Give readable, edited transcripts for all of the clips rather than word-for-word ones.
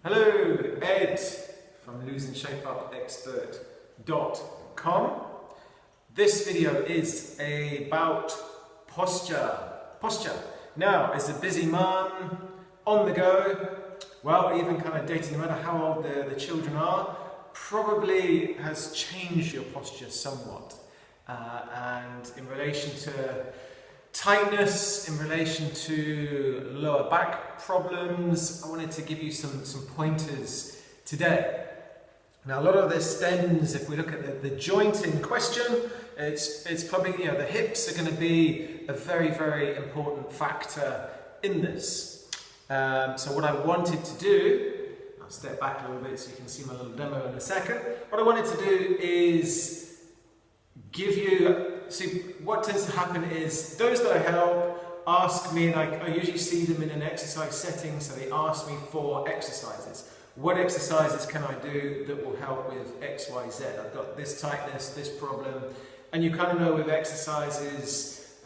Hello, Ed from LosingShapeUpExpert.com. This video is about posture. Now, as a busy mum, on the go, well, even kind of dating, no matter how old the children are, probably has changed your posture somewhat. And in relation to tightness, in relation to lower back problems, I wanted to give you some pointers today. Now, a lot of this stems, if we look at the joint in question, it's probably, the hips are going to be a very, very important factor in this. So what I wanted to do, I'll step back a little bit so you can see my little demo in a second. What I wanted to do is give you, see, what tends to happen is those that I help ask me, and I usually see them in an exercise setting, so they ask me for exercises. What exercises can I do that will help with X, Y, Z? I've got this tightness, this problem, and you kind of know with exercises,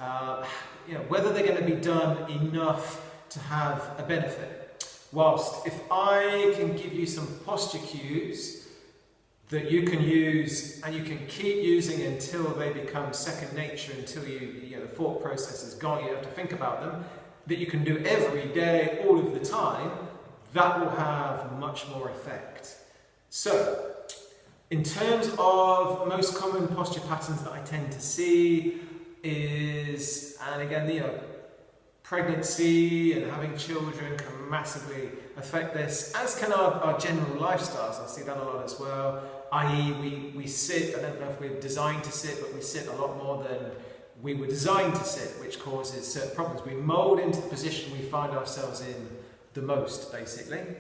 whether they're going to be done enough to have a benefit. Whilst if I can give you some posture cues that you can use and you can keep using until they become second nature, until the thought process is gone, you don't have to think about them, that you can do every day, all of the time, that will have much more effect. So, in terms of most common posture patterns that I tend to see is, and again, pregnancy and having children can massively affect this, as can our general lifestyles. I see that a lot as well, i.e. we sit, I don't know if we're designed to sit, but we sit a lot more than we were designed to sit, which causes certain problems. We mould into the position we find ourselves in the most, basically.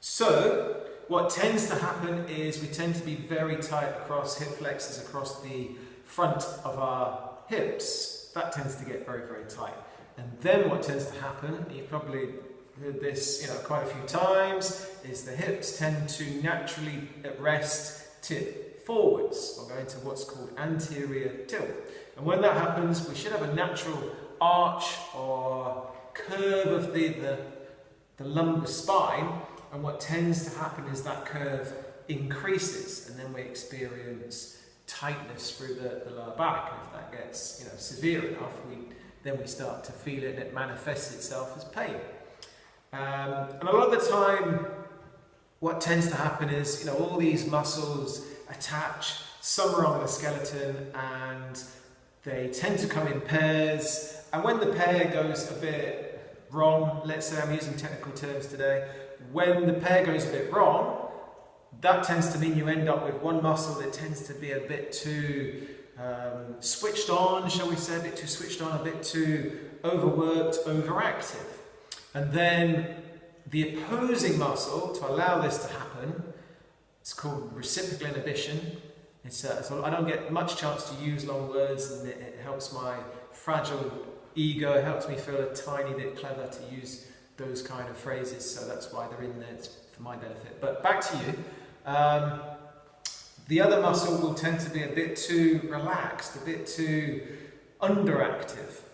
So, what tends to happen is we tend to be very tight across hip flexors, across the front of our hips. That tends to get very, very tight. And then what tends to happen, you've probably heard this quite a few times, is the hips tend to naturally at rest tip forwards, or go into what's called anterior tilt. And when that happens, we should have a natural arch or curve of the lumbar spine, and what tends to happen is that curve increases, and then we experience tightness through the lower back. And if that gets severe enough, then we start to feel it, and it manifests itself as pain. And a lot of the time, what tends to happen is all these muscles attach somewhere on the skeleton, and they tend to come in pairs. And when the pair goes a bit wrong, let's say I'm using technical terms today, when the pair goes a bit wrong, that tends to mean you end up with one muscle that tends to be a bit too switched on, shall we say, a bit too switched on, a bit too overworked, overactive. And then the opposing muscle, to allow this to happen, it's called reciprocal inhibition. So I don't get much chance to use long words, and it helps my fragile ego, it helps me feel a tiny bit clever to use those kind of phrases, so that's why they're in there, it's for my benefit. But back to you. The other muscle will tend to be a bit too relaxed, a bit too underactive.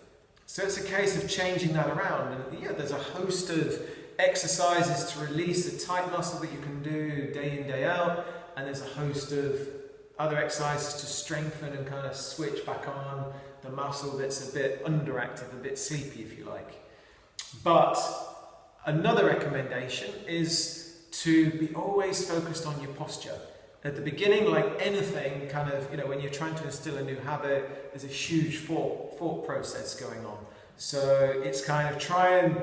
So it's a case of changing that around. And there's a host of exercises to release the tight muscle that you can do day in, day out. And there's a host of other exercises to strengthen and kind of switch back on the muscle that's a bit underactive, a bit sleepy, if you like. But another recommendation is to be always focused on your posture. At the beginning, like anything, kind of, when you're trying to instill a new habit, there's a huge thought process going on. So it's kind of try and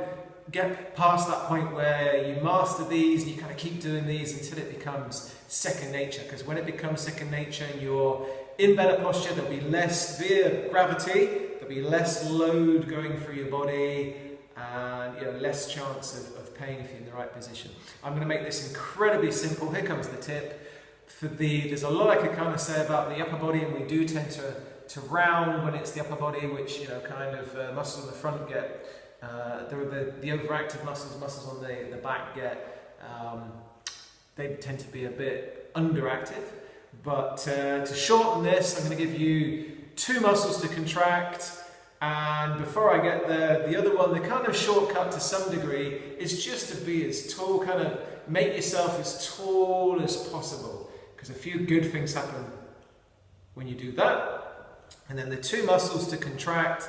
get past that point where you master these and you kind of keep doing these until it becomes second nature. Because when it becomes second nature and you're in better posture, there'll be less severe gravity, there'll be less load going through your body, and less chance of pain if you're in the right position. I'm going to make this incredibly simple. Here comes the tip. There's a lot I could kind of say about the upper body, and we do tend to round when it's the upper body, which muscles on the front get, the overactive muscles on the back get, they tend to be a bit underactive. But to shorten this, I'm going to give you two muscles to contract, And before I get there, the other one, the kind of shortcut to some degree, is just to be as tall, kind of make yourself as tall as possible, because a few good things happen when you do that. And then the two muscles to contract: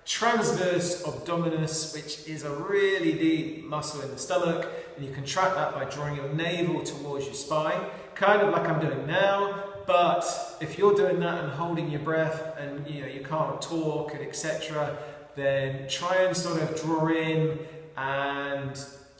transverse abdominis, which is a really deep muscle in the stomach, and you contract that by drawing your navel towards your spine, kind of like I'm doing now. But if you're doing that and holding your breath and you can't talk and etc., then try and sort of draw in and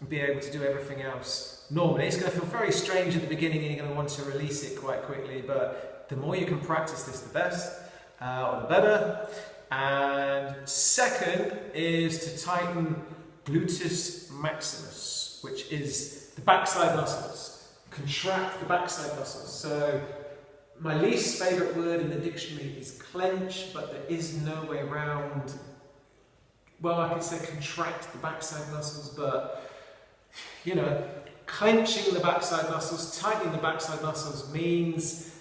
be able to do everything else normally. It's going to feel very strange at the beginning and you're going to want to release it quite quickly, but the more you can practice this, the best, or the better. And second is to tighten gluteus maximus, which is the backside muscles. Contract the backside muscles. So my least favourite word in the dictionary is clench, but there is no way around. Well, I could say contract the backside muscles, but clenching the backside muscles, tightening the backside muscles means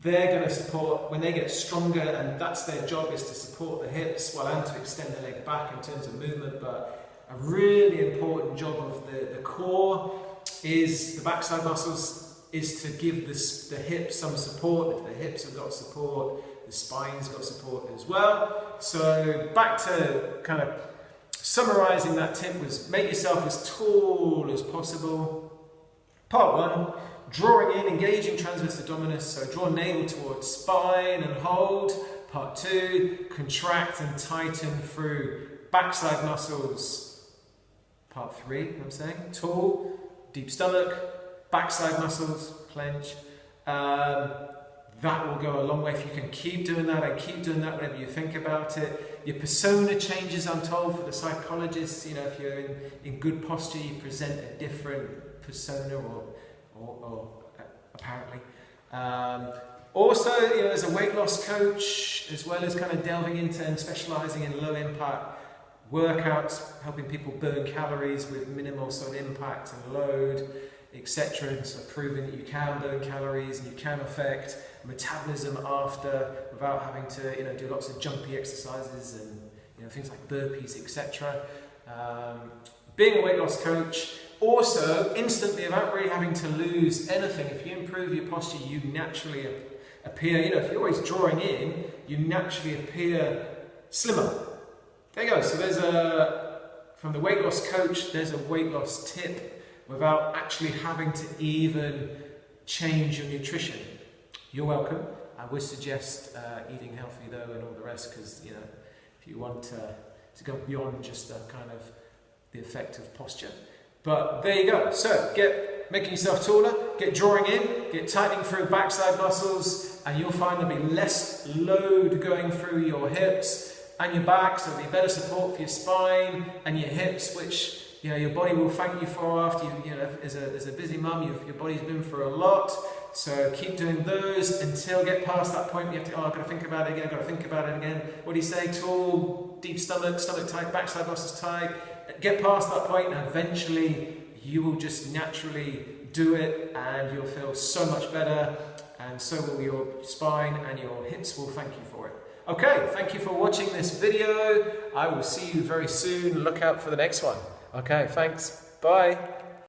they're going to support, when they get stronger, and that's their job, is to support the hips, and to extend the leg back in terms of movement. But a really important job of the core is the backside muscles, is to give the hips some support. If the hips have got support, the spine's got support as well. So back to kind of summarising that tip was make yourself as tall as possible. Part one, drawing in, engaging transverse abdominis, so draw navel towards spine and hold. Part two, contract and tighten through backside muscles. Part three, I'm saying, tall, deep stomach, backside muscles, clench. That will go a long way if you can keep doing that and keep doing that whenever you think about it. Your persona changes, I'm told, for the psychologists. If you're in good posture, you present a different persona, or apparently. Also, as a weight loss coach, as well as kind of delving into and specialising in low impact workouts, helping people burn calories with minimal sort of impact and load, etc. And so proving that you can burn calories and you can affect metabolism after without having to do lots of jumpy exercises and things like burpees, etc. Being a weight loss coach, also instantly, without really having to lose anything, if you improve your posture, you naturally appear, if you're always drawing in, you naturally appear slimmer. There you go. So from the weight loss coach, there's a weight loss tip without actually having to even change your nutrition. You're welcome. I would suggest eating healthy though and all the rest, because if you want to go beyond just the effect of posture. But there you go. So get making yourself taller, get drawing in, get tightening through backside muscles, and you'll find there'll be less load going through your hips and your back, so there'll be better support for your spine and your hips, which your body will thank you for after as a busy mum, your body's been through a lot. So keep doing those until get past that point where you have to, I've got to think about it again, I've got to think about it again. What do you say? Tall, deep stomach tight, backside muscles tight. Get past that point and eventually you will just naturally do it and you'll feel so much better, and so will your spine, and your hips will thank you for it. Okay, thank you for watching this video. I will see you very soon. Look out for the next one. Okay, thanks. Bye.